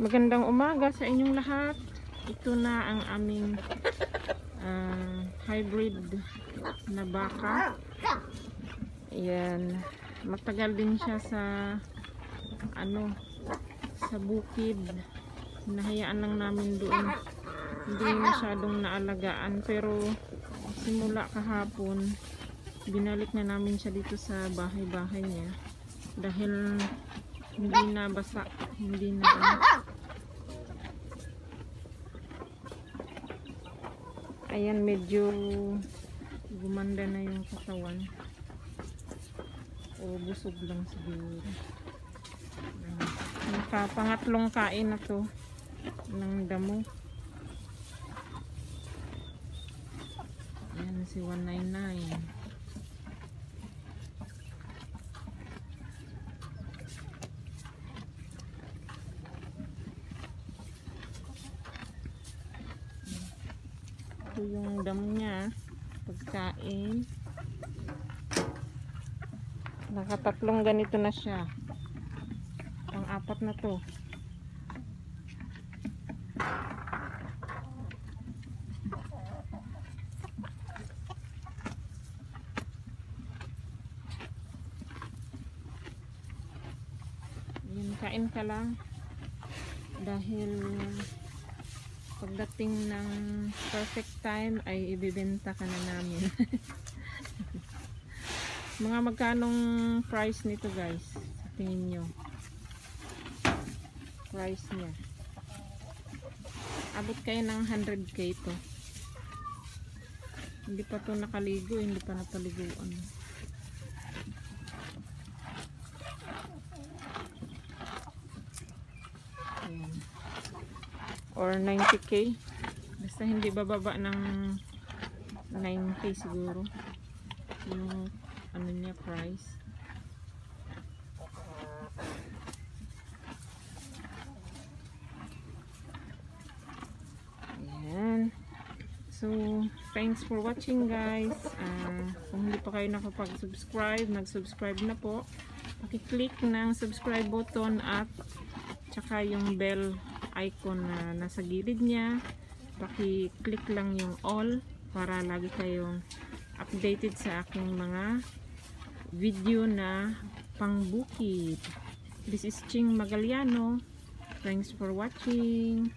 Magandang umaga sa inyong lahat. Ito na ang aming hybrid na baka. Ayan. Matagal din siya sa sa bukid. Hinahayaan lang namin doon. Hindi masyadong naalagaan, pero simula kahapon binalik na namin siya dito sa bahay-bahay niya dahil hindi na basa, hindi na ayan, medyo gumanda na yung katawan o busog lang siguro. Pangatlong kain na to ng damo. Ayan si 199. Ito yung damo niya, pagkain. Nakatatlong ganito na siya. Pang-apat na to. Ayan, kain ka lang dahil pagdating ng perfect time ay ibibenta ka na namin. Mga magkanong price nito guys, sa tingin nyo? Price niya abot kayo ng 100k to. Hindi pa to nakaligo, hindi pa napaliguan. Ayan. Or 90k, basta hindi bababa ng 9k siguro yung niya price. Ayan. So thanks for watching guys. Kung hindi pa kayo nakapag-subscribe, mag-subscribe na po. Paki-click ng subscribe button at tsaka yung bell icon na nasa gilid niya. Paki-click lang yung all para lagi kayong updated sa aking mga video na pangbukid. This is Ching Magaliano. Thanks for watching.